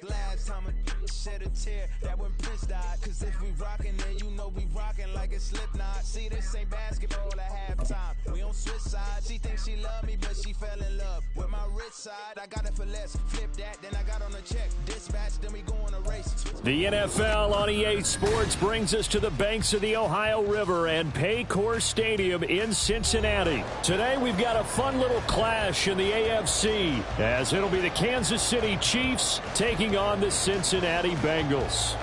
Last time a shed a tear, that when Prince died. Cause if we rockin', then you know we rockin' like it's Slipknot. See, this ain't basketball at halftime. We on switch sides. She thinks she love me, but she fell in love with my rich side. I got it for less. Flip that, then I got on a check. Dispatch, then we go on a race. The NFL on EA Sports brings us to the banks of the Ohio River and Paycor Stadium in Cincinnati. Today we've got a fun little clash in the AFC, as it'll be the Kansas City Chiefs taking on the Cincinnati Bengals.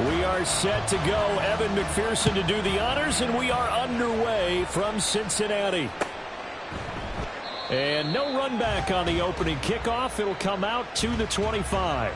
We are set to go. Evan McPherson to do the honors, and we are underway from Cincinnati. And no run back on the opening kickoff. It'll come out to the 25.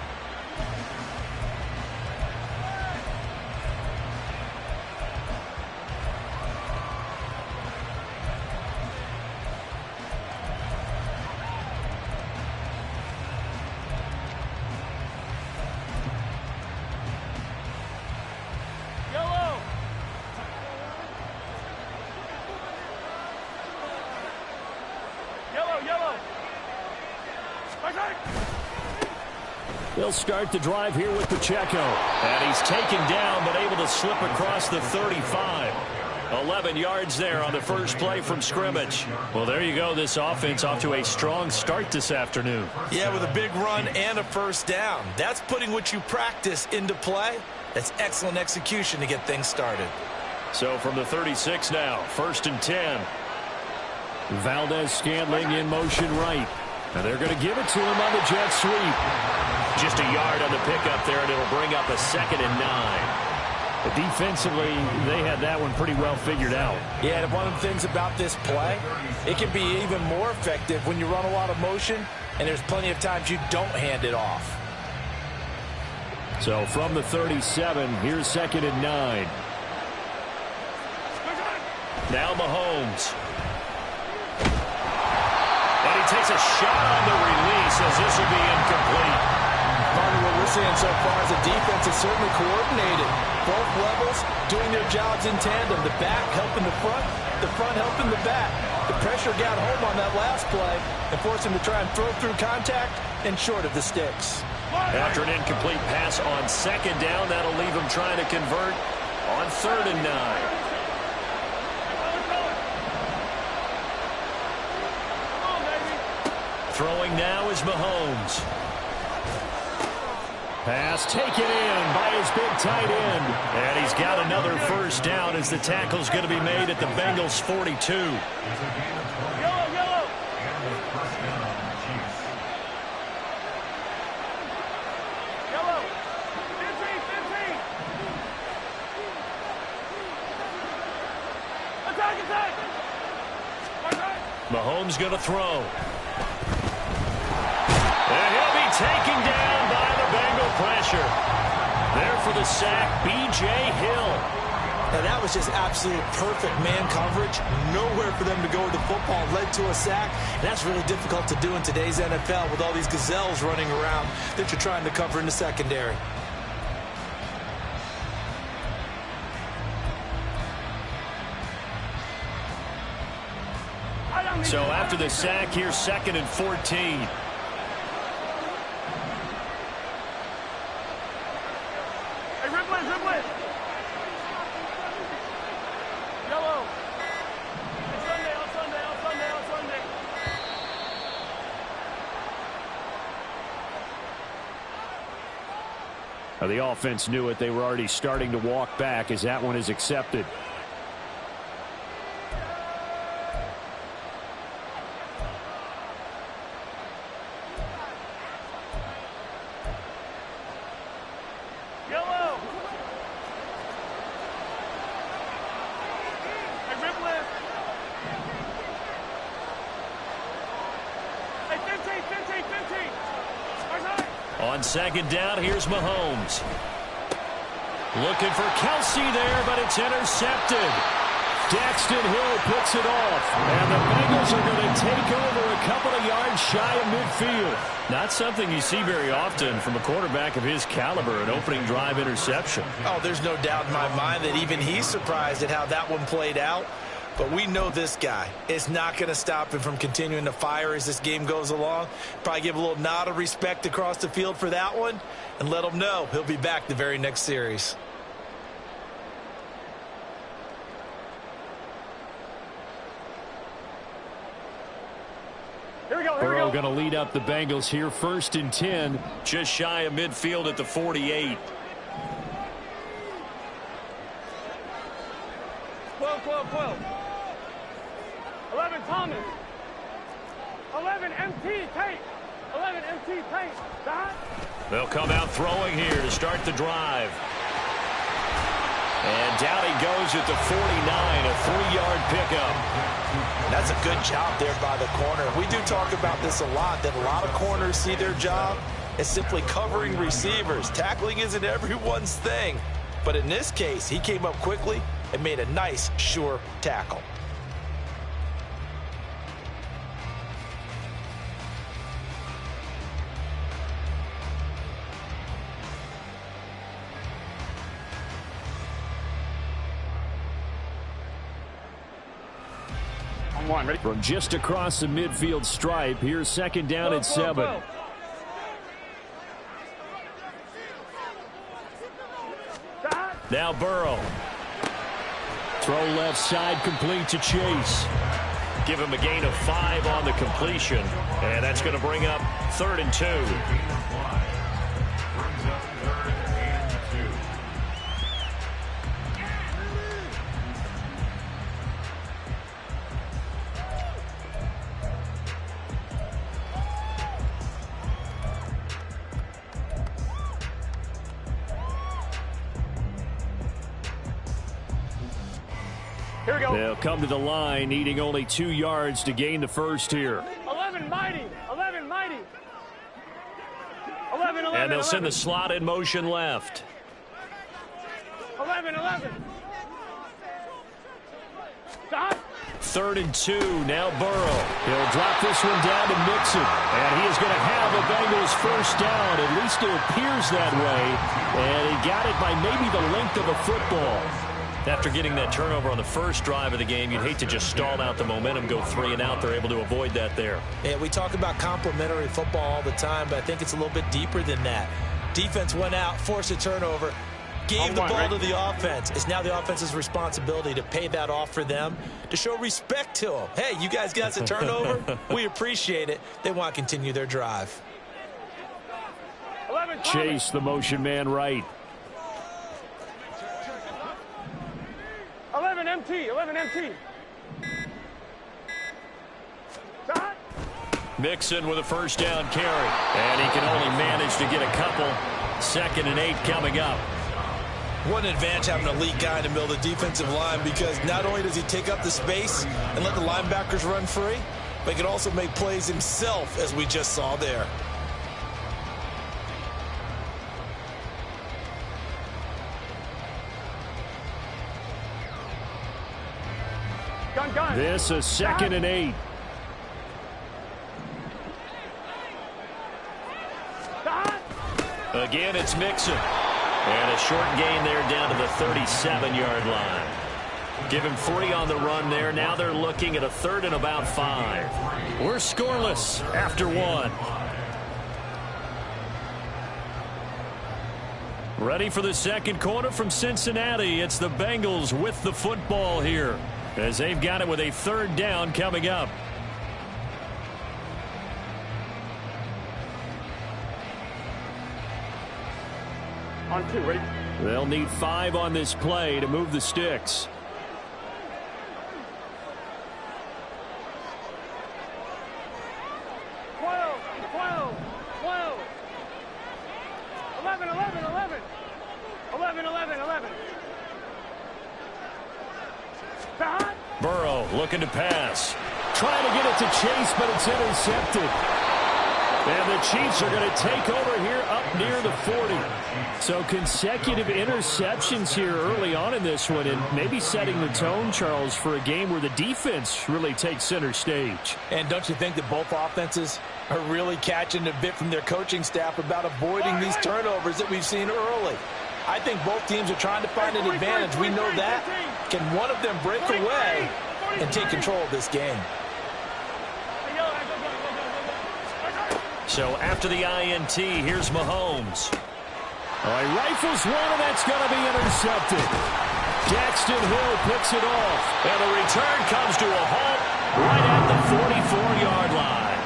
They'll start the drive here with Pacheco. And he's taken down, but able to slip across the 35. 11 yards there on the first play from scrimmage. Well, there you go. This offense off to a strong start this afternoon. Yeah, with a big run and a first down. That's putting what you practice into play. That's excellent execution to get things started. So from the 36 now, 1st and 10. Valdez-Scantling in motion right. And they're going to give it to him on the jet sweep. Just a yard on the pickup there, and it'll bring up a 2nd and 9. But defensively, they had that one pretty well figured out. Yeah, and one of the things about this play, it can be even more effective when you run a lot of motion, and there's plenty of times you don't hand it off. So from the 37, here's 2nd and 9. Now Mahomes. And he takes a shot on the release as this will be incomplete. Part of what we're seeing so far is the defense is certainly coordinated. Both levels doing their jobs in tandem. The back helping the front helping the back. The pressure got home on that last play and forced him to try and throw through contact and short of the sticks. After an incomplete pass on 2nd down, that'll leave him trying to convert on 3rd and 9. Throwing now is Mahomes. Pass taken in by his big tight end. And he's got another first down as the tackle's going to be made at the Bengals 42. Mahomes going to throw. And he'll be taken down by the Bengal pressure. There for the sack, B.J. Hill. And that was just absolute perfect man coverage. Nowhere for them to go with the football. Led to a sack. And that's really difficult to do in today's NFL with all these gazelles running around that you're trying to cover in the secondary. So after the sack, here's 2nd and 14. The offense knew it. They were already starting to walk back as that one is accepted. On 2nd down, here's Mahomes. Looking for Kelsey there, but it's intercepted. Daxton Hill puts it off. And the Bengals are going to take over a couple of yards shy of midfield. Not something you see very often from a quarterback of his caliber, an opening drive interception. Oh, there's no doubt in my mind that even he's surprised at how that one played out. But we know this guy is not going to stop him from continuing to fire as this game goes along. Probably give a little nod of respect across the field for that one and let him know he'll be back the very next series. Burrow going to lead up the Bengals here, 1st and 10, just shy of midfield at the 48. 12. 11 Thomas. 11 MT Tate. 11 MT Tate. Dot. They'll come out throwing here to start the drive. And down he goes at the 49, a 3-yard pickup. That's a good job there by the corner. We do talk about this a lot, that a lot of corners see their job as simply covering receivers. Tackling isn't everyone's thing. But in this case, he came up quickly and made a nice, sure tackle. From just across the midfield stripe, here's 2nd down and 7. Now Burrow. Throw left side, complete to Chase. Give him a gain of 5 on the completion. And that's going to bring up 3rd and 2. They'll come to the line, needing only 2 yards to gain the first here. 11 mighty. 11 mighty. 11. And they'll send the slot in motion left. 11. Stop. 3rd and 2. Now Burrow. He'll drop this one down to Mixon. And he is going to have a Bengals first down. At least it appears that way. And he got it by maybe the length of a football. After getting that turnover on the first drive of the game, you'd hate to just stall out the momentum, go 3 and out. They're able to avoid that there. Yeah, we talk about complementary football all the time, but I think it's a little bit deeper than that. Defense went out, forced a turnover, gave the ball to the offense. It's now the offense's responsibility to pay that off for them, to show respect to them. Hey, you guys got a turnover? We appreciate it. They want to continue their drive. Chase, the motion man right. 11 MT. Stop. Mixon with a first down carry. And he can only manage to get a couple. 2nd and 8 coming up. What an advantage having an elite guy in the middle of the defensive line, because not only does he take up the space and let the linebackers run free, but he can also make plays himself, as we just saw there. Gun. This is 2nd and 8. Again, it's Mixon. And a short gain there down to the 37-yard line. Give him 3 on the run there. Now they're looking at a 3rd and about 5. We're scoreless after 1. Ready for the second quarter from Cincinnati. It's the Bengals with the football here, as they've got it with a 3rd down coming up. On 2, ready? They'll need 5 on this play to move the sticks. 12. 11. Stop. Burrow looking to pass. Trying to get it to Chase, but it's intercepted. And the Chiefs are going to take over here up near the 40. So consecutive interceptions here early on in this one, and maybe setting the tone, Charles, for a game where the defense really takes center stage. And don't you think that both offenses are really catching a bit from their coaching staff about avoiding these turnovers that we've seen early? I think both teams are trying to find an advantage. We know that. Can one of them break away and take control of this game? So after the INT, here's Mahomes. All right, rifles one, and that's going to be intercepted. Jackson Hill picks it off. And the return comes to a halt right at the 44-yard line.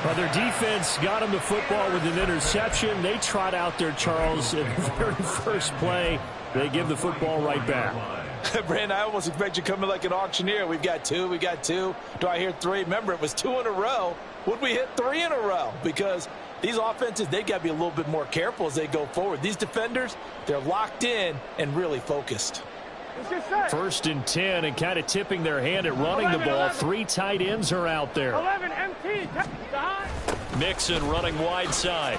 Well, their defense got him the football with an interception. They trot out there, Charles, in the very first play. They give the football right back. Brandon, I almost expect you coming like an auctioneer. We've got two. Do I hear three? Remember, it was 2 in a row. Would we hit 3 in a row? Because these offenses, they got to be a little bit more careful as they go forward. These defenders, they're locked in and really focused. 1st and 10, and kind of tipping their hand at running the ball. 3 tight ends are out there. 11 MT. Mixon running wide side.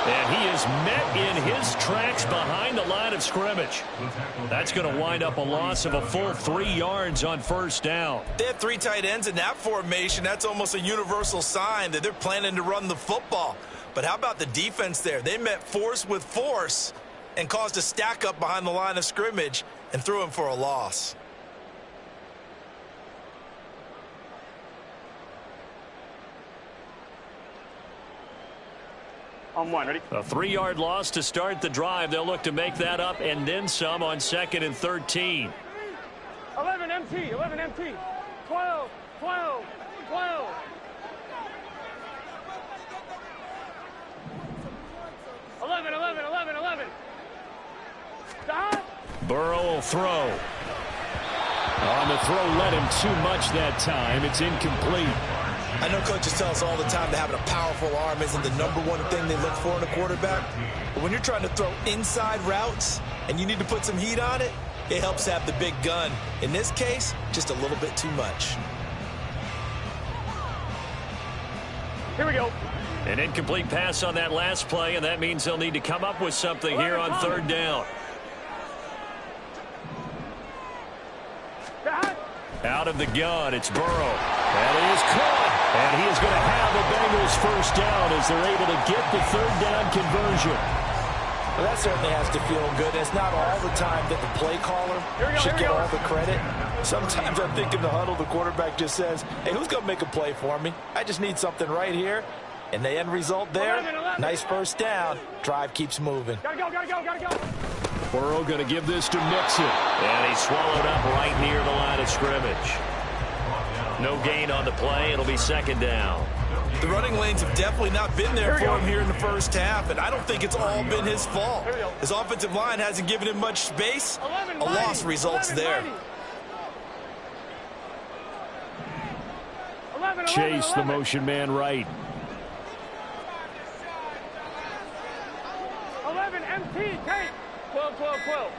And he is met in his tracks behind the line of scrimmage. That's going to wind up a loss of a full 3 yards on 1st down. They have 3 tight ends in that formation. That's almost a universal sign that they're planning to run the football. But how about the defense there? They met force with force and caused a stack up behind the line of scrimmage and threw him for a loss. On one, ready? A 3-yard loss to start the drive. They'll look to make that up and then some on 2nd and 13. 11 MT. 11 MT. 12. 12. 12. Burrow will throw. On the throw led him too much that time. It's incomplete. I know coaches tell us all the time that having a powerful arm isn't the #1 thing they look for in a quarterback. But when you're trying to throw inside routes and you need to put some heat on it, it helps have the big gun. In this case, just a little bit too much. Here we go. An incomplete pass on that last play, and that means they'll need to come up with something here on 3rd down. Out of the gun, it's Burrow. And it is caught. And he is going to have the Bengals 1st down as they're able to get the 3rd down conversion. Well, that certainly has to feel good. It's not all the time that the play caller should get all the credit. Sometimes I think in the huddle, the quarterback just says, hey, who's going to make a play for me? I just need something right here. And the end result there, nice 1st down. Drive keeps moving. Gotta go. Burrow going to give this to Mixon. And he's swallowed up right near the line of scrimmage. No gain on the play. It'll be 2nd down. The running lanes have definitely not been there for him here in the first half, and I don't think it's all been his fault. His offensive line hasn't given him much space. A loss results there. Chase, the motion man right. 11 MT, take. 12.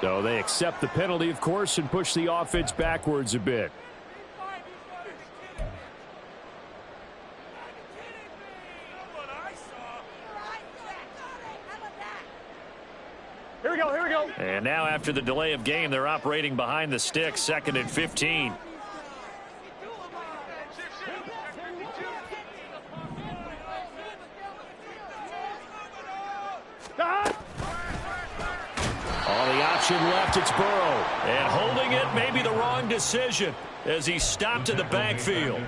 So they accept the penalty, of course, and push the offense backwards a bit. Here we go. And now after the delay of game, they're operating behind the sticks, 2nd and 15. On the option left, it's Burrow. And holding it may be the wrong decision as he stopped in the backfield.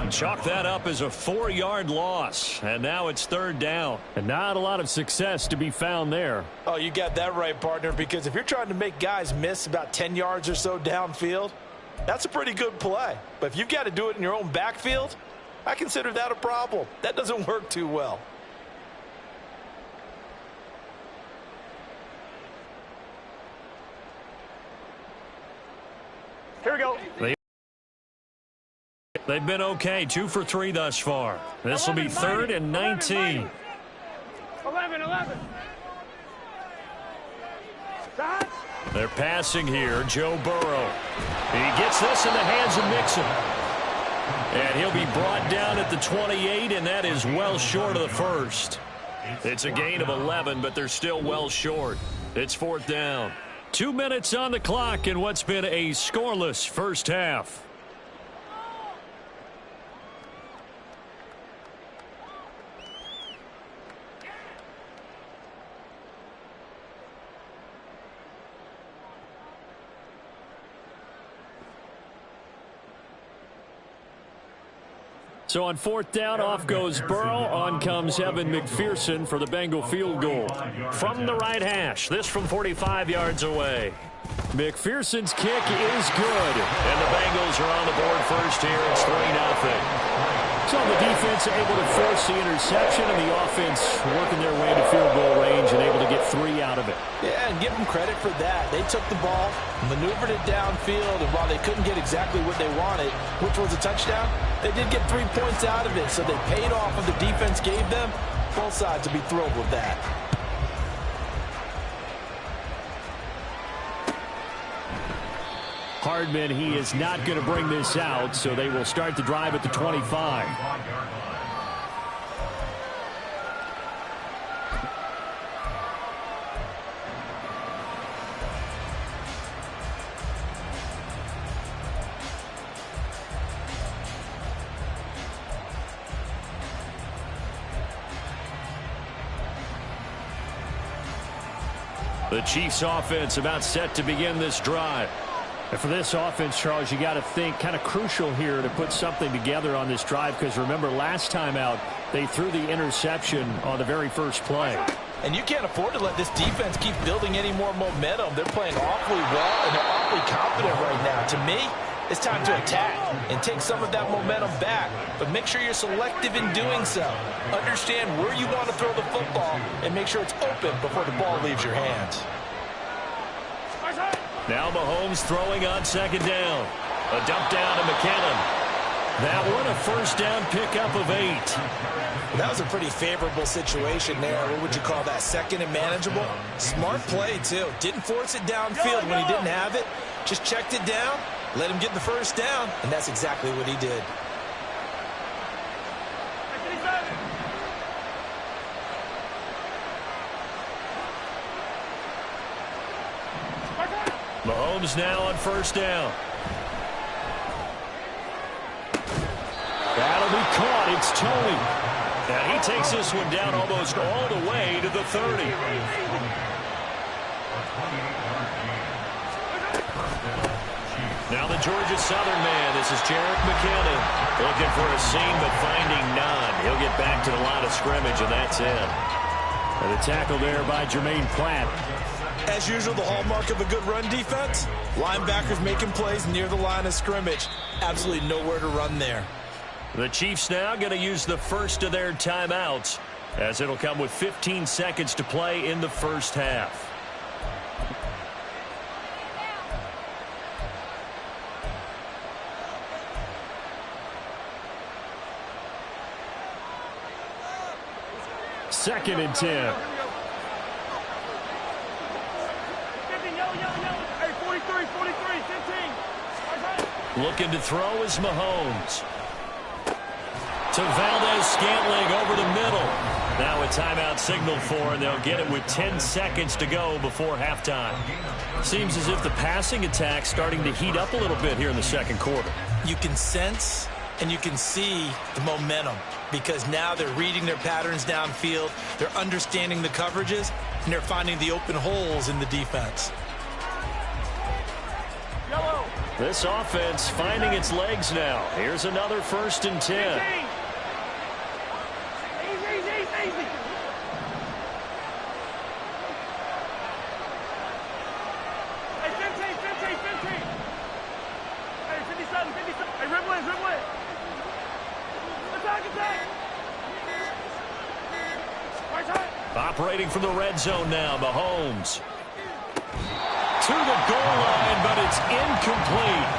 Chalk that up as a 4-yard loss. And now it's 3rd down. And not a lot of success to be found there. Oh, you got that right, partner, because if you're trying to make guys miss about 10 yards or so downfield, that's a pretty good play. But if you've got to do it in your own backfield, I consider that a problem. That doesn't work too well. Here we go. They've been okay, 2 for 3 thus far. This will be 3rd and 19. 11. They're passing here. Joe Burrow. He gets this in the hands of Mixon. And he'll be brought down at the 28, and that is well short of the first. It's a gain of 11, but they're still well short. It's 4th down. 2 minutes on the clock in what's been a scoreless first half. So on 4th down, off goes Burrow. On comes Evan McPherson for the Bengal field goal. From the right hash, this from 45 yards away. McPherson's kick is good. And the Bengals are on the board first here. It's 3-0. So the defense able to force the interception, and the offense working their way to field goal range and able to get 3 out of it. Yeah, and give them credit for that. They took the ball, maneuvered it downfield, and while they couldn't get exactly what they wanted, which was a touchdown, they did get 3 points out of it, so they paid off what the defense gave them. Both sides will be thrilled with that. Hardman, he is not going to bring this out, so they will start the drive at the 25. The Chiefs offense about set to begin this drive. And for this offense, Charles, you got to think kind of crucial here to put something together on this drive, because remember last time out they threw the interception on the very first play. And you can't afford to let this defense keep building any more momentum. They're playing awfully well, and they're awfully confident right now. To me, it's time to attack and take some of that momentum back, but make sure you're selective in doing so. Understand where you want to throw the football and make sure it's open before the ball leaves your hands. Now Mahomes throwing on 2nd down. A dump down to McKinnon. That one a first down pickup of 8. That was a pretty favorable situation there. What would you call that? 2nd and manageable? Smart play, too. Didn't force it downfield when he didn't have it. Just checked it down, let him get the first down, and that's exactly what he did. Mahomes now on 1st down. That'll be caught. It's Tony. Now he takes this one down almost all the way to the 30. Now the Georgia Southern man. This is Jerick McKinnon. Looking for a seam, but finding none. He'll get back to the line of scrimmage, and that's it. And the tackle there by Jermaine Pratt. As usual, the hallmark of a good run defense, linebackers making plays near the line of scrimmage. Absolutely nowhere to run there. The Chiefs now going to use the first of their timeouts, as it'll come with 15 seconds to play in the first half. Second and 10. Looking to throw is Mahomes. To Valdez-Scantling over the middle. Now a timeout signal for, and they'll get it with 10 seconds to go before halftime. Seems as if the passing attack's starting to heat up a little bit here in the second quarter. You can sense and you can see the momentum, because now they're reading their patterns downfield, they're understanding the coverages, and they're finding the open holes in the defense. This offense finding its legs now. Here's another 1st and 10. Easy. Hey, 15. Hey, 57. Hey, Ridley. Attack. Right side. Operating from the red zone now, Mahomes. To the goal line, but it's incomplete.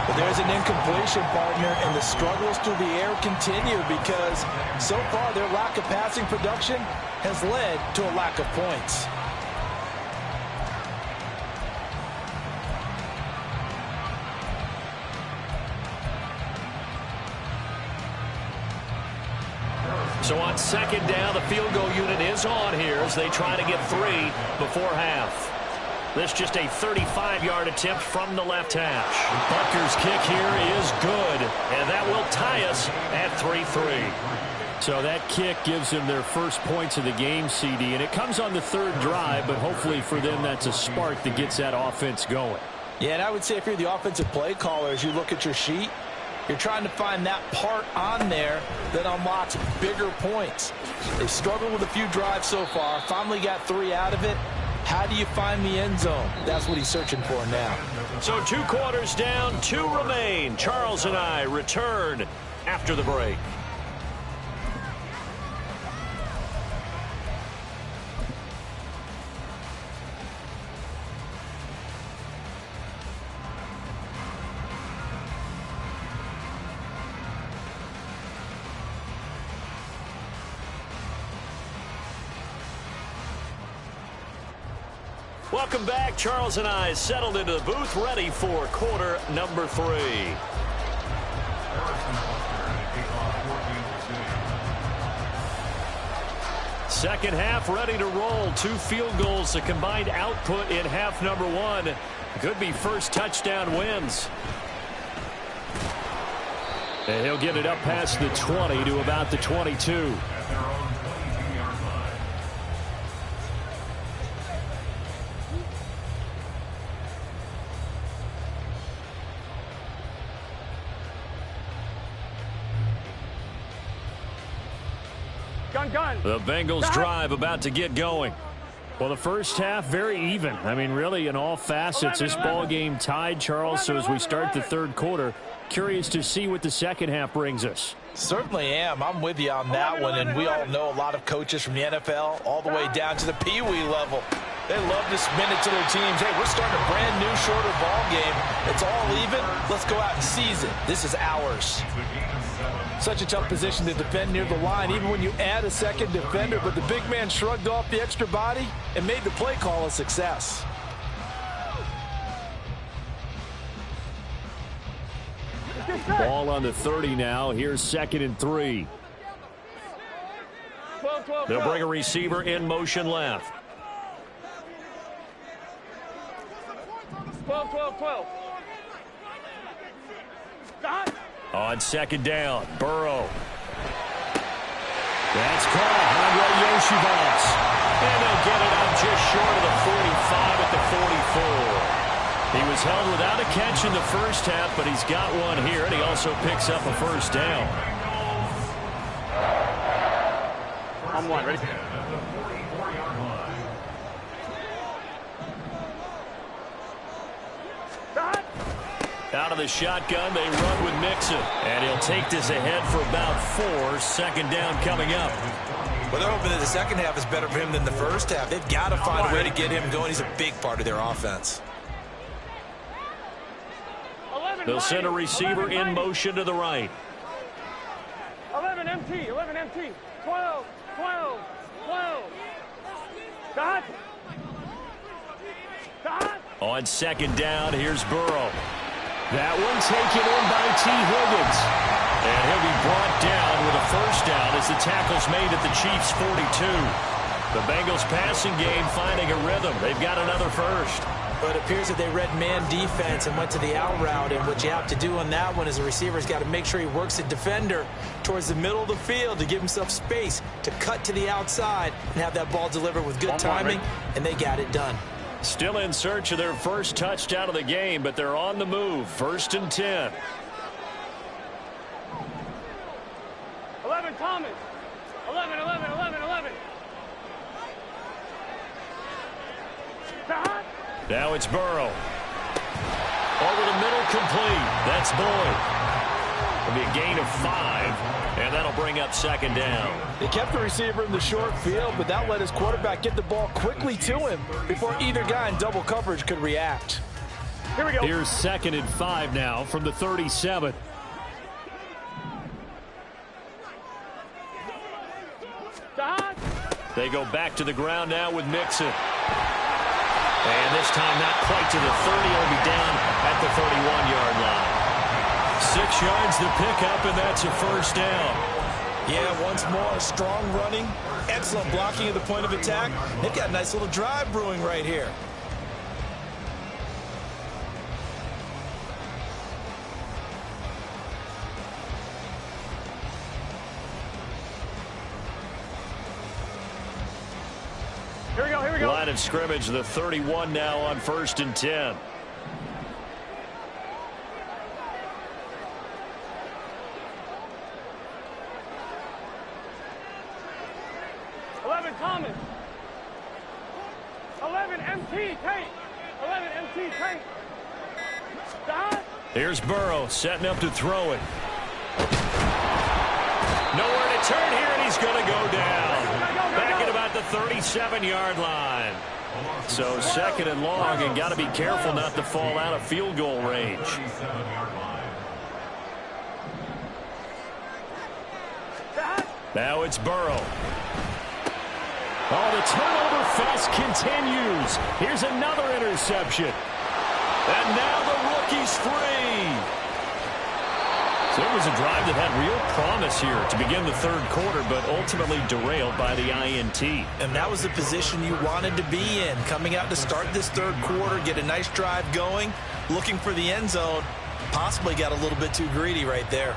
But there's an incompletion, partner, and the struggles through the air continue, because so far their lack of passing production has led to a lack of points. So on second down, the field goal unit is on here as they try to get 3 before half. This just a 35-yard attempt from the left hash. Butker's kick here is good, and that will tie us at 3-3. So that kick gives them their first points of the game, CD, and it comes on the third drive, but hopefully for them that's a spark that gets that offense going. Yeah, and I would say if you're the offensive play caller, as you look at your sheet, you're trying to find that part on there that unlocks bigger points. They've struggled with a few drives so far, finally got 3 out of it. How do you find the end zone? That's what he's searching for now. So 2 quarters down, 2 remain. Charles and I return after the break. Welcome back. Charles and I settled into the booth, ready for quarter number 3. Second half ready to roll. 2 field goals, the combined output in half number 1. Could be first touchdown wins. And he'll get it up past the 20 to about the 22. The Bengals drive about to get going. Well, the first half very even. I mean, really in all facets. This ball game tied, Charles. So as we start the third quarter, curious to see what the second half brings us. Certainly am. I'm with you on that one. And we all know a lot of coaches from the NFL all the way down to the Pee Wee level. They love to spin it to their teams. Hey, we're starting a brand new shorter ball game. It's all even. Let's go out and seize it. This is ours. Such a tough position to defend near the line, even when you add a second defender. But the big man shrugged off the extra body and made the play call a success. Ball on the 30 now. Here's 2nd and 3. They'll bring a receiver in motion left. 12. On second down, Burrow. That's caught. Andre Yoshibas. And they'll get it up just short of the 45 at the 44. He was held without a catch in the first half, but he's got one here, and he also picks up a first down. I'm one. Ready? Out of the shotgun, they run with Mixon. And he'll take this ahead for about 4. Second down coming up. Well, they're hoping that the second half is better for him than the first half. They've got to find a way to get him going. He's a big part of their offense. They'll send a receiver in motion to the right. 11 MT. 12. Dot. On second down, here's Burrow. That one taken in by T. Higgins. And he'll be brought down with a first down as the tackle's made at the Chiefs' 42. The Bengals passing game finding a rhythm. They've got another first. But it appears that they read man defense and went to the out route. And what you have to do on that one is the receiver's got to make sure he works the defender towards the middle of the field to give himself space to cut to the outside and have that ball delivered with good timing. And they got it done. Still in search of their first touchdown of the game, but they're on the move. 1st and 10. 11 Thomas. 11. Now it's Burrow. Over the middle, complete. That's Boyd. It'll be a gain of 5, and that'll bring up second down. They kept the receiver in the short field, but that let his quarterback get the ball quickly to him before either guy in double coverage could react. Here we go. Here's 2nd and 5 now from the 37. They go back to the ground now with Mixon. And this time not quite to the 30. It'll be down at the 31-yard line. 6 yards to pick up, and that's a first down. Yeah, once more, strong running, excellent blocking at the point of attack. They've got a nice little drive brewing right here. Here we go, here we go. Line of scrimmage, the 31 now on 1st and 10. Thomas. 11 MT Tate. 11 MT Tate. Here's Burrow setting up to throw it. Nowhere to turn here, and he's going to go down. Back at about the 37-yard line. So 2nd and long, and got to be careful not to fall out of field goal range. Now it's Burrow. Oh, the turnover fest continues. Here's another interception. And now the rookie's free. So it was a drive that had real promise here to begin the 3rd quarter, but ultimately derailed by the INT. And that was the position you wanted to be in. Coming out to start this 3rd quarter, get a nice drive going, looking for the end zone. Possibly got a little bit too greedy right there.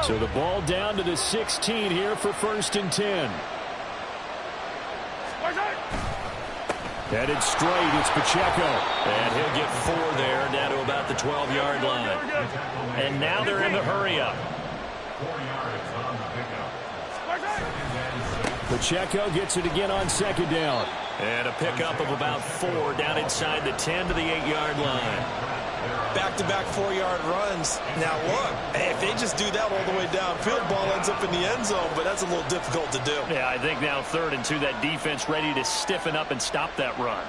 So the ball down to the 16 here for 1st and 10. Headed straight, it's Pacheco. And he'll get 4 there, down to about the 12-yard line. And now they're in the hurry-up. Pacheco gets it again on 2nd down. And a pickup of about 4 down inside the 10 to the 8-yard line. Back-to-back 4-yard runs. Now, look, if they just do that all the way downfield, ball ends up in the end zone, but that's a little difficult to do. Yeah, I think now 3rd and 2, that defense ready to stiffen up and stop that run.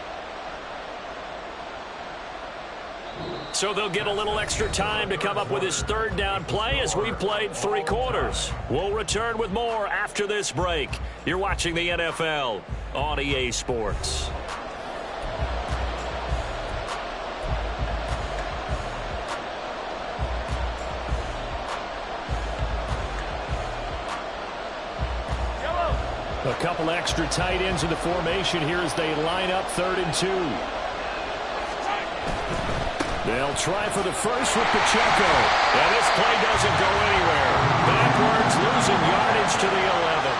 So they'll get a little extra time to come up with his 3rd down play as we've played 3 quarters. We'll return with more after this break. You're watching the NFL on EA Sports. A couple extra tight ends in the formation here as they line up 3rd and 2. They'll try for the first with Pacheco. And this play doesn't go anywhere. Backwards, losing yardage to the 11.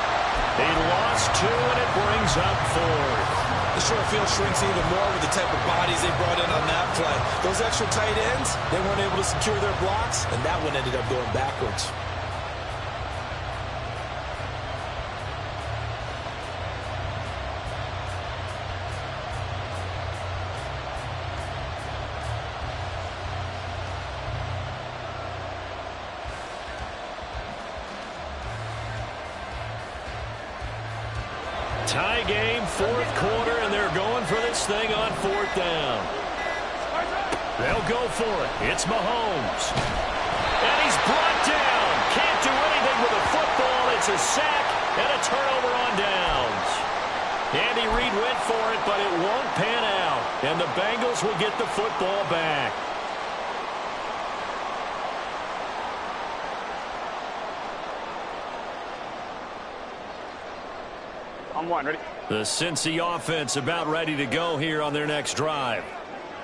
He lost 2, and it brings up 4th. The short field shrinks even more with the type of bodies they brought in on that play. Those extra tight ends, they weren't able to secure their blocks, and that one ended up going backwards. Tie game, 4th quarter, and they're going for this thing on 4th down. They'll go for it. It's Mahomes. And he's brought down. Can't do anything with a football. It's a sack and a turnover on downs. Andy Reid went for it, but it won't pan out. And the Bengals will get the football back. I'm one, ready? The Cincy offense about ready to go here on their next drive.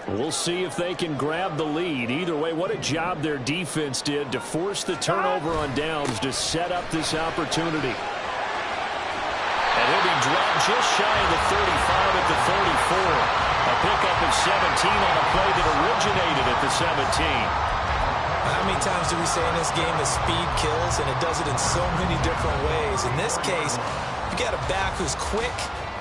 We'll see if they can grab the lead. Either way, what a job their defense did to force the turnover on downs to set up this opportunity. And he'll be dropped just shy of the 35 at the 34. A pickup of 17 on a play that originated at the 17. How many times do we say in this game that speed kills, and it does it in so many different ways? In this case, you got a back who's quick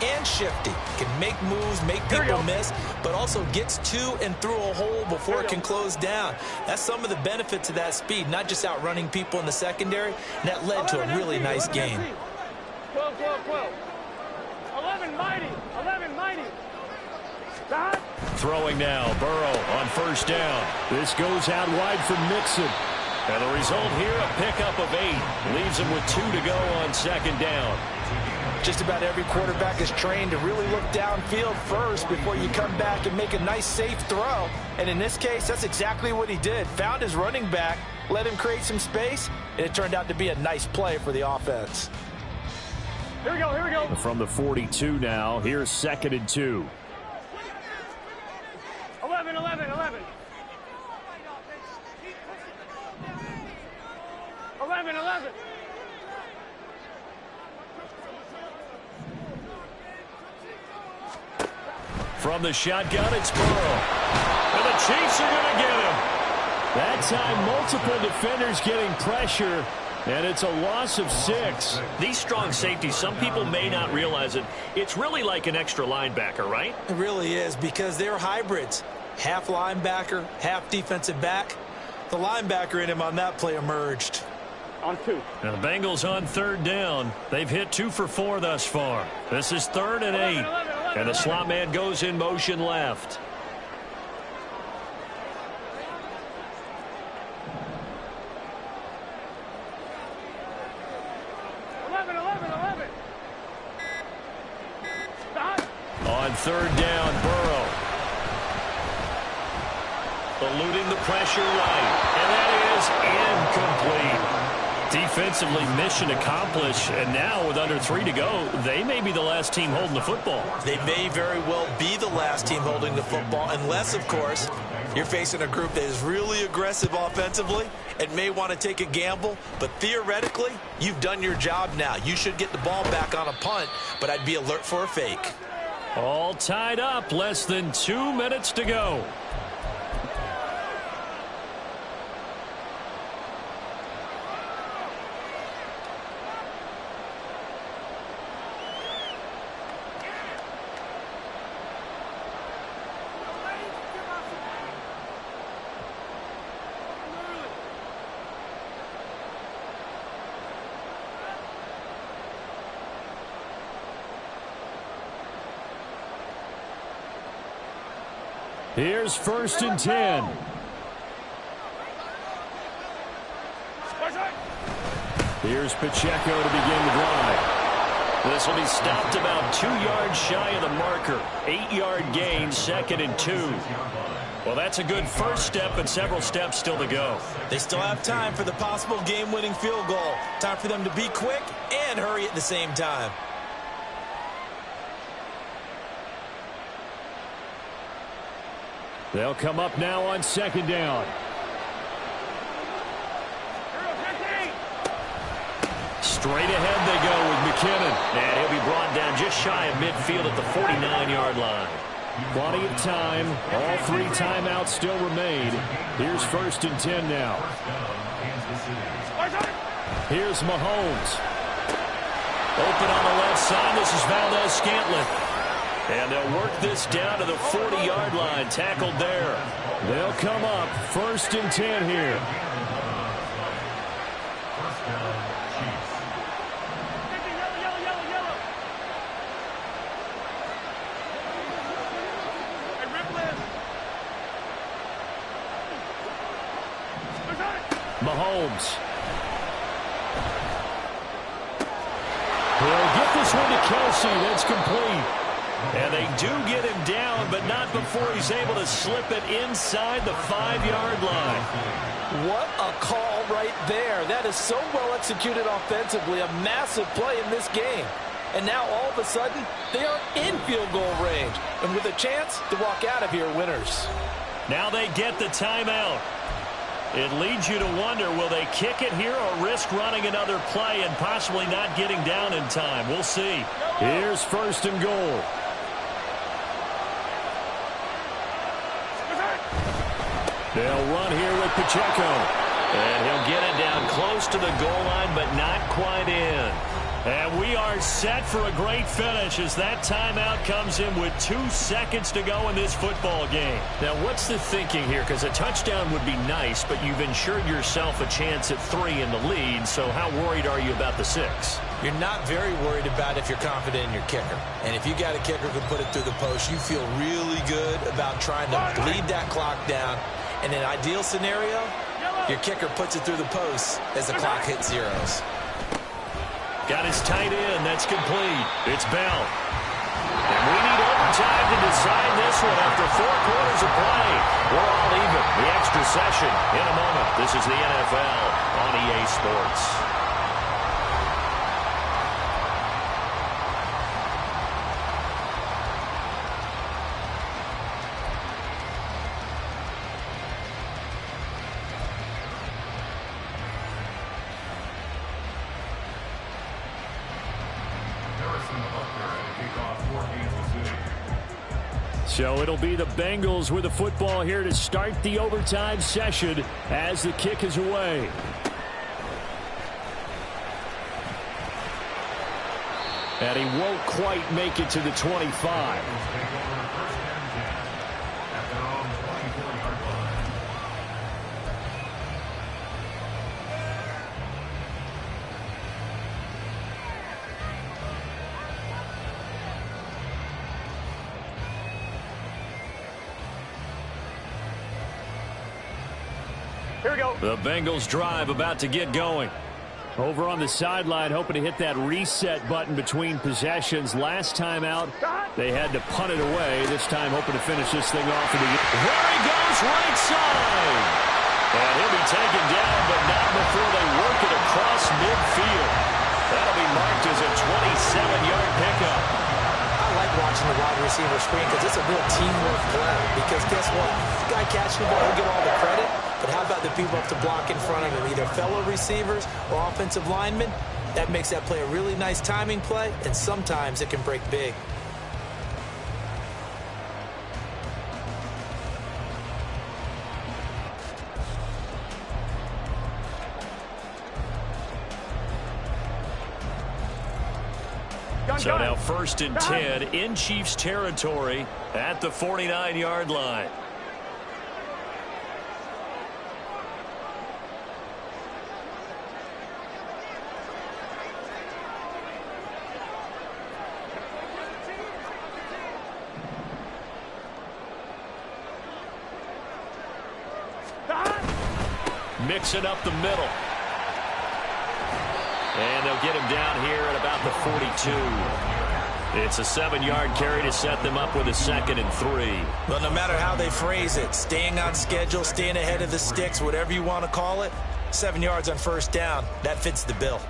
and shifty, can make moves, make people miss, but also gets to and through a hole before it can close down. That's some of the benefits of that speed, not just outrunning people in the secondary, and that led to a really nice game. 12, 12, 12. 11 mighty, 11 mighty. Throwing now, Burrow on 1st down. This goes out wide for Mixon. And the result here, a pickup of 8. Leaves him with 2 to go on 2nd down. Just about every quarterback is trained to really look downfield first before you come back and make a nice, safe throw. And in this case, that's exactly what he did. Found his running back, let him create some space, and it turned out to be a nice play for the offense. Here we go, here we go. From the 42 now, here's 2nd and 2. 11, 11, 11. 11, 11. From the shotgun, it's Burrow. And the Chiefs are going to get him. That time, multiple defenders getting pressure, and it's a loss of 6. These strong safeties, some people may not realize it. It's really like an extra linebacker, right? It really is, because they're hybrids. Half linebacker, half defensive back. The linebacker in him on that play emerged. On 2. Now the Bengals on 3rd down. They've hit 2 for 4 thus far. This is 3rd and 8. And the slot man goes in motion left. 11, 11, 11. Stop. On 3rd down, Burrow. Eluding the pressure right. And that is incomplete. Defensively, mission accomplished, and now with under 3 to go, they may be the last team holding the football. They may very well be the last team holding the football, unless, of course, you're facing a group that is really aggressive offensively and may want to take a gamble. But theoretically, you've done your job now. You should get the ball back on a punt, but I'd be alert for a fake. All tied up, less than 2 minutes to go. Here's 1st and 10. Here's Pacheco to begin the drive. This will be stopped about 2 yards shy of the marker. 8-yard gain, 2nd and 2. Well, that's a good first step, and several steps still to go. They still have time for the possible game-winning field goal. Time for them to be quick and hurry at the same time. They'll come up now on 2nd down. Straight ahead they go with McKinnon. And he'll be brought down just shy of midfield at the 49-yard line. Plenty of time. All 3 timeouts still remain. Here's 1st and 10 now. Here's Mahomes. Open on the left side. This is Valdez-Scantling. And they'll work this down to the 40-yard line. Tackled there. They'll come up 1st and 10 here. Mahomes. He'll get this one to Kelsey. That's complete. And they do get him down, but not before he's able to slip it inside the 5-yard line. What a call right there. That is so well executed offensively. A massive play in this game. And now all of a sudden, they are in field goal range. And with a chance to walk out of here winners. Now they get the timeout. It leads you to wonder, will they kick it here or risk running another play and possibly not getting down in time? We'll see. Here's 1st and goal. They'll run here with Pacheco. And he'll get it down close to the goal line, but not quite in. And we are set for a great finish as that timeout comes in with 2 seconds to go in this football game. Now, what's the thinking here? Because a touchdown would be nice, but you've ensured yourself a chance at 3 in the lead, so how worried are you about the 6? You're not very worried about if you're confident in your kicker. And if you got a kicker who can put it through the post, you feel really good about trying to bleed that clock down. In an ideal scenario, your kicker puts it through the post as the clock hits zeros. Got his tight end. That's complete. It's Bell. And we need overtime to decide this one after 4 quarters of play. We're all even. The extra session in a moment. This is the NFL on EA Sports. So it'll be the Bengals with the football here to start the overtime session as the kick is away. And he won't quite make it to the 25. Here we go. The Bengals drive about to get going. Over on the sideline, hoping to hit that reset button between possessions. Last time out, they had to punt it away. This time, hoping to finish this thing off. There he goes, right side. And he'll be taken down, but not before they work it across midfield. That'll be marked as a 27-yard pickup. I like watching the wide receiver screen because it's a real teamwork play. Because guess what? This guy catching the ball, he'll get all the credit. But how about the people up to block in front of him, either fellow receivers or offensive linemen? That makes that play a really nice timing play, and sometimes it can break big. So now 1st and 10 in Chiefs territory at the 49-yard line. Mixing up the middle. And they'll get him down here at about the 42. It's a 7-yard carry to set them up with a 2nd and 3. Well, no matter how they phrase it, staying on schedule, staying ahead of the sticks, whatever you want to call it, 7 yards on 1st down, that fits the bill.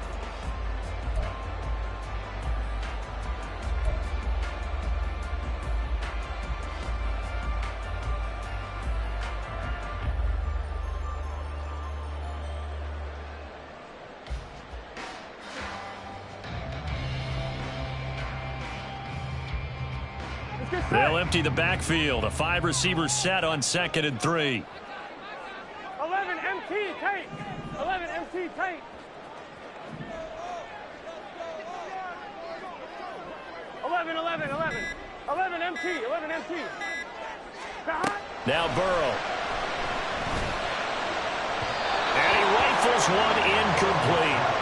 They'll empty the backfield. A 5-receiver set on 2nd and 3. 11 MT tape. 11 MT tape. 11 MT. 11 MT. Now Burrow. And he rifles one incomplete.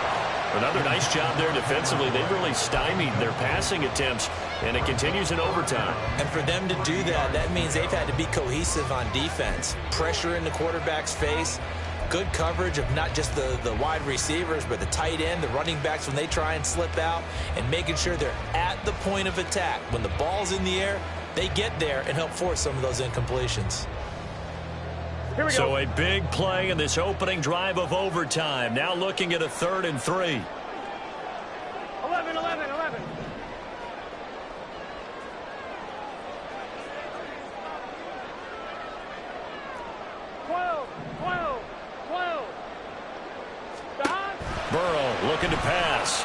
Another nice job there defensively. They've really stymied their passing attempts, and it continues in overtime. And for them to do that, that means they've had to be cohesive on defense. Pressure in the quarterback's face, good coverage of not just the wide receivers, but the tight end, the running backs when they try and slip out, and making sure they're at the point of attack. When the ball's in the air, they get there and help force some of those incompletions. So a big play in this opening drive of overtime. Now looking at a 3rd and 3. 11. 12. Burrow looking to pass.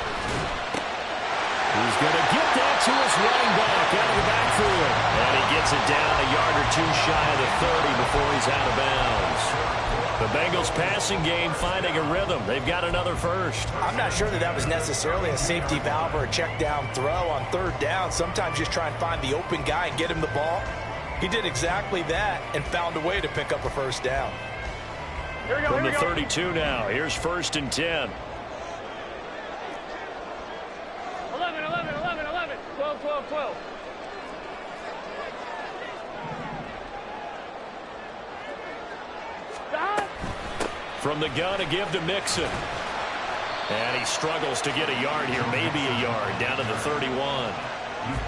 He's going to get that to his running back out of the backfield. And he gets it down a yard or two shy of the 30 before he's out of bounds. The Bengals passing game finding a rhythm. They've got another first. I'm not sure that was necessarily a safety valve or a check down throw on 3rd down. Sometimes just try and find the open guy and get him the ball. He did exactly that and found a way to pick up a 1st down. From the 32 now, here's 1st and 10. 12. From the gun, a give to Mixon. And he struggles to get a yard here, maybe a yard, down to the 31.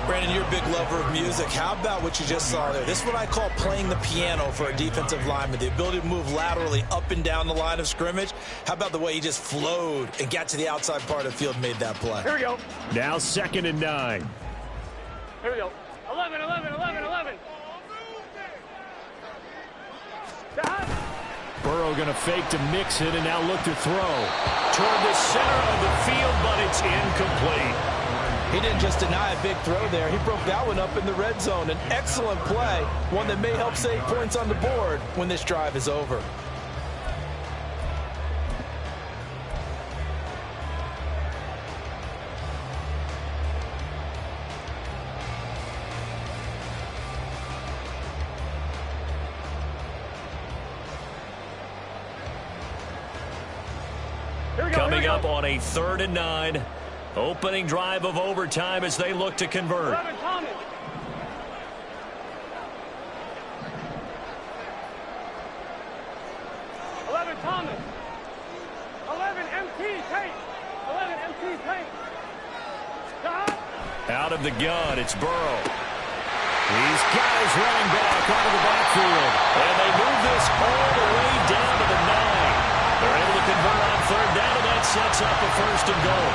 Brandon, you're a big lover of music. How about what you just saw there? This is what I call playing the piano for a defensive lineman, the ability to move laterally up and down the line of scrimmage. How about the way he just flowed and got to the outside part of the field and made that play? Here we go. Now 2nd and 9. Here we go. 11, 11, 11, 11. Burrow going to fake to mix it and now look to throw. Toward the center of the field, but it's incomplete. He didn't just deny a big throw there. He broke that one up in the red zone. An excellent play, one that may help save points on the board when this drive is over. Coming up on a 3rd and 9. Opening drive of overtime as they look to convert. 11 Thomas. 11 Thomas. 11 MT Tate. 11 MT Tate. Out of the gun, it's Burrow. He's got his running back out of the backfield. And they move this all the way down to the 9. They're able to convert on 3rd down, and that sets up a 1st and goal.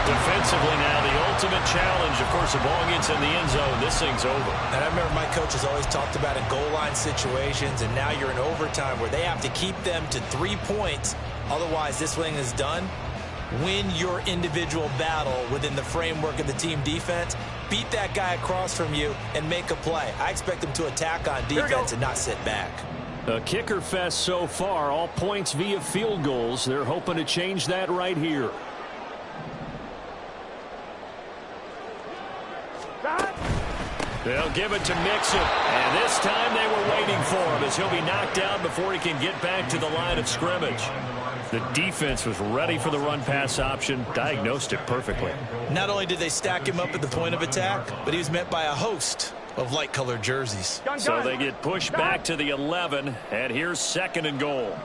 Defensively now, the ultimate challenge. Of course, the ball gets in the end zone. This thing's over. And I remember my coaches always talked about in goal line situations, and now you're in overtime where they have to keep them to 3 points. Otherwise, this thing is done. Win your individual battle within the framework of the team defense. Beat that guy across from you and make a play. I expect them to attack on defense and not sit back. A kicker fest so far. All points via field goals. They're hoping to change that right here. They'll give it to Mixon. And this time they were waiting for him as he'll be knocked down before he can get back to the line of scrimmage. The defense was ready for the run-pass option, diagnosed it perfectly. Not only did they stack him up at the point of attack, but he was met by a host of light-colored jerseys. So they get pushed back to the 11, and here's 2nd and goal.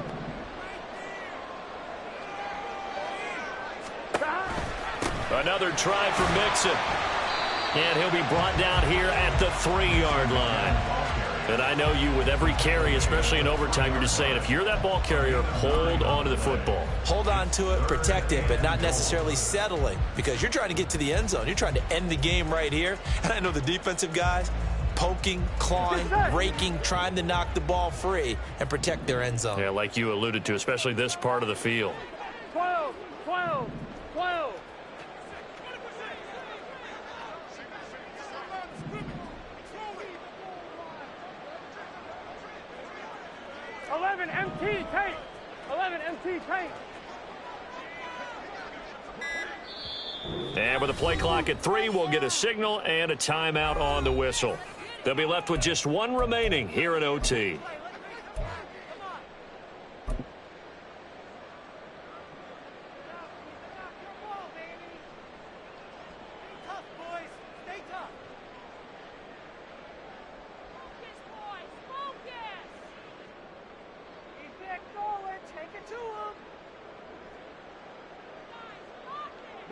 Another try for Mixon. And he'll be brought down here at the 3-yard line. And I know you, with every carry, especially in overtime, you're just saying, if you're that ball carrier, hold on to the football. Hold on to it, protect it, but not necessarily settling, because you're trying to get to the end zone. You're trying to end the game right here. And I know the defensive guys poking, clawing, raking, trying to knock the ball free and protect their end zone. Yeah, like you alluded to, especially this part of the field. 12, 12, 12. 11 MT Tate. 11 MT Tate. And with the play clock at 3, we'll get a signal and a timeout on the whistle. They'll be left with just 1 remaining here in OT.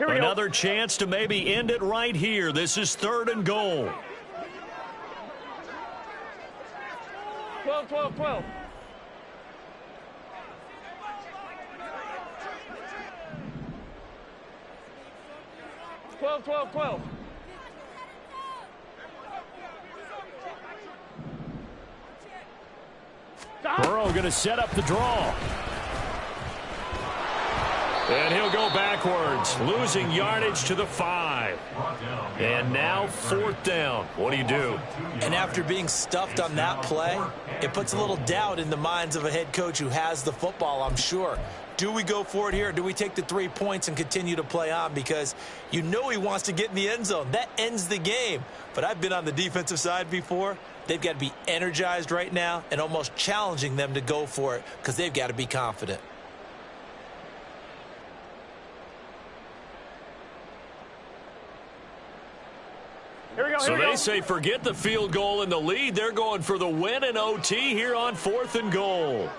Another chance to maybe end it right here. This is 3rd and goal. 12, 12, 12. Twelve, 12, 12. Burrow going to set up the draw. And he'll go backwards, losing yardage to the 5. And now 4th down. What do you do? And after being stuffed on that play, it puts a little doubt in the minds of a head coach who has the football, I'm sure. Do we go for it here, or do we take the 3 points and continue to play on? Because you know he wants to get in the end zone. That ends the game. But I've been on the defensive side before. They've got to be energized right now and almost challenging them to go for it because they've got to be confident. Here we go, so they say forget the field goal and the lead. They're going for the win in OT here on 4th and goal.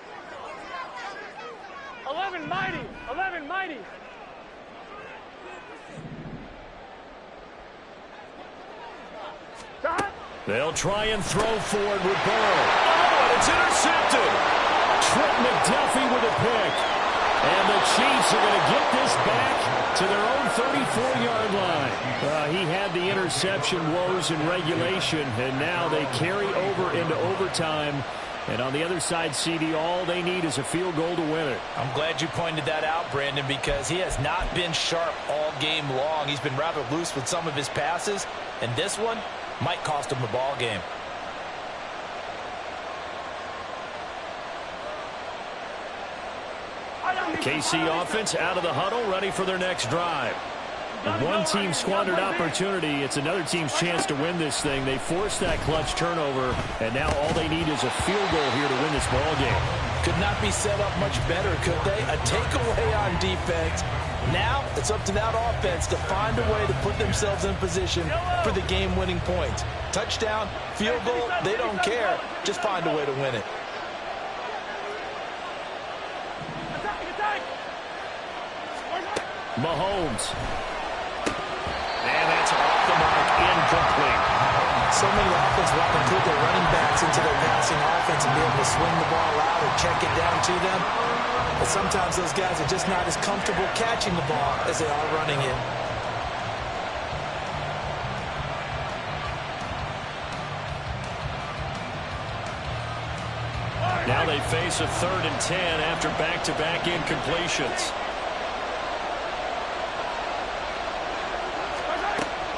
11 mighty. 11 mighty. They'll try and throw forward with Burrow. Oh, and it's intercepted. Trent McDuffie with a pick. And the Chiefs are going to get this back to their own 34-yard line. He had the interception woes in regulation, and now they carry over into overtime. And on the other side, CD, all they need is a field goal to win it. I'm glad you pointed that out, Brandon, because he has not been sharp all game long. He's been rather loose with some of his passes, and this one might cost him the ball game. KC offense out of the huddle, ready for their next drive. One team squandered opportunity. It's another team's chance to win this thing. They forced that clutch turnover, and now all they need is a field goal here to win this ball game. Could not be set up much better, could they? A takeaway on defense. Now it's up to that offense to find a way to put themselves in position for the game-winning points. Touchdown, field goal, they don't care. Just find a way to win it. Mahomes. And that's off the mark, incomplete. So many offenses want to put their running backs into their passing offense and be able to swing the ball out or check it down to them. But sometimes those guys are just not as comfortable catching the ball as they are running it. Now they face a 3rd and 10 after back-to-back incompletions.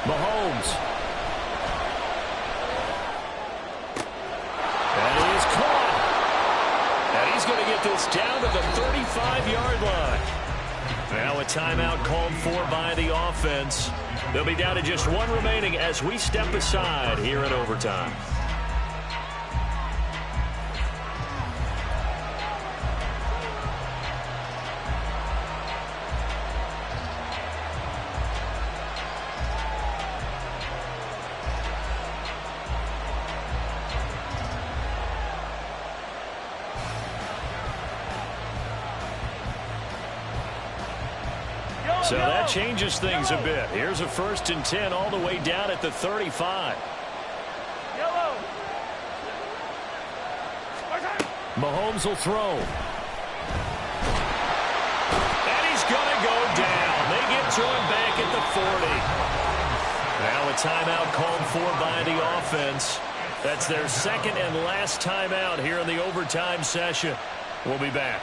Mahomes. That is caught. And he's going to get this down to the 35-yard line. Now a timeout called for by the offense. They'll be down to just one remaining as we step aside here in overtime. So that changes things a bit. Here's a 1st and 10 all the way down at the 35. Mahomes will throw. And he's going to go down. They get to him back at the 40. Now a timeout called for by the offense. That's their 2nd and last timeout here in the overtime session. We'll be back.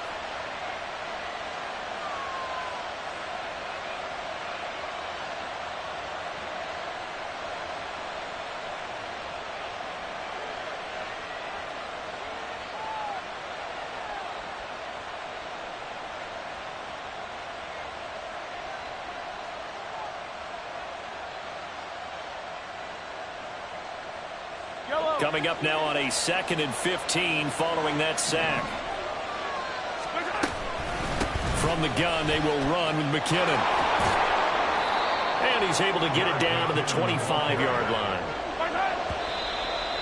Coming up now on a 2nd and 15 following that sack. From the gun, they will run with McKinnon. And he's able to get it down to the 25-yard line.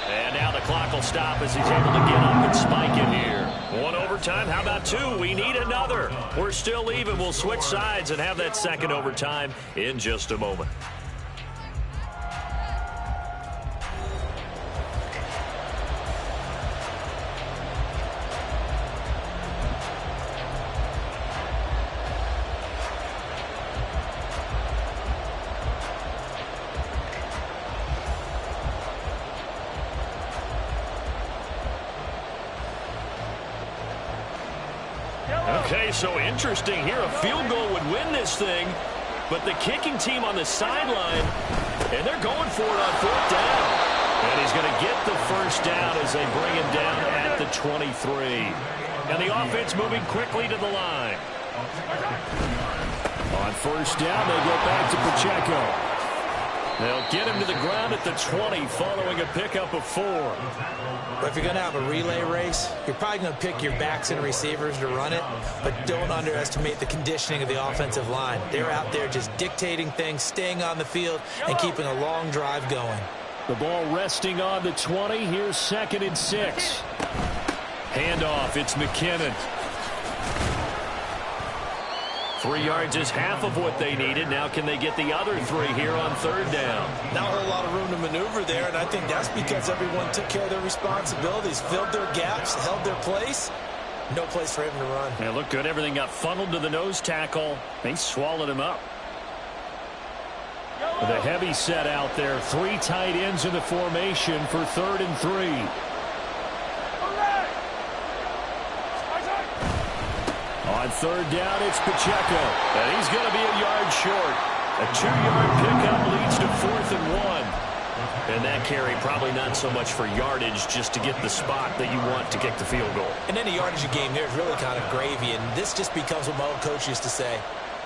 And now the clock will stop as he's able to get up and spike it here. One overtime, how about 2? We need another. We're still even. We'll switch sides and have that 2nd overtime in just a moment. Okay, so interesting here. A field goal would win this thing, but the kicking team on the sideline, and they're going for it on 4th down. And he's going to get the 1st down as they bring him down at the 23. And the offense moving quickly to the line. On 1st down, they go back to Pacheco. They'll get him to the ground at the 20 following a pickup of 4. But if you're going to have a relay race, you're probably going to pick your backs and receivers to run it, but don't underestimate the conditioning of the offensive line. They're out there just dictating things, staying on the field, and keeping a long drive going. The ball resting on the 20. Here's 2nd and 6. Handoff, it's McKinnon. 3 yards is half of what they needed. Now can they get the other 3 here on third down? Not a whole lot of room to maneuver there, and I think that's because everyone took care of their responsibilities, filled their gaps, held their place. No place for him to run. Yeah, looked good. Everything got funneled to the nose tackle. They swallowed him up. With a heavy set out there. 3 tight ends in the formation for 3rd and 3. On third down, it's Pacheco. And he's going to be a yard short. A 2-yard pickup leads to 4th and 1. And that carry probably not so much for yardage, just to get the spot that you want to kick the field goal. And any yardage game there is really kind of gravy, and this just becomes what my old coach used to say.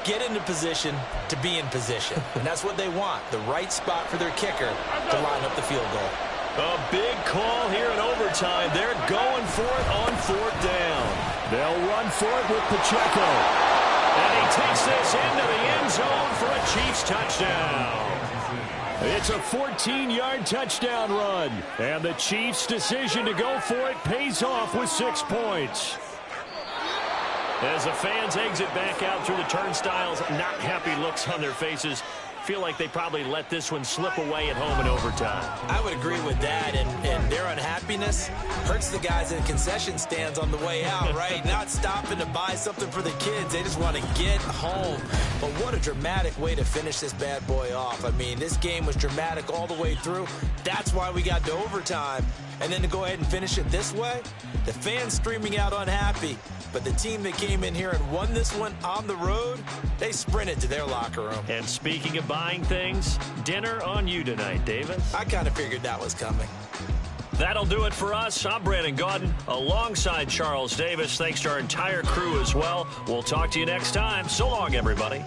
Get into position to be in position. And that's what they want, the right spot for their kicker to line up the field goal. A big call here in overtime. They're going for it on 4th down. They'll run for it with Pacheco. And he takes this into the end zone for a Chiefs touchdown. It's a 14-yard touchdown run. And the Chiefs' decision to go for it pays off with 6 points. As the fans exit back out through the turnstiles, not happy looks on their faces. Feel like they probably let this one slip away at home in overtime. I would agree with that, and their unhappiness hurts the guys in concession stands on the way out, right? Not stopping to buy something for the kids. They just want to get home. But what a dramatic way to finish this bad boy off. I mean, this game was dramatic all the way through. That's why we got to overtime. And then to go ahead and finish it this way, the fans streaming out unhappy. But the team that came in here and won this one on the road, they sprinted to their locker room. And speaking of buying things, dinner on you tonight, Davis. I kind of figured that was coming. That'll do it for us. I'm Brandon Gaudin alongside Charles Davis. Thanks to our entire crew as well. We'll talk to you next time. So long, everybody.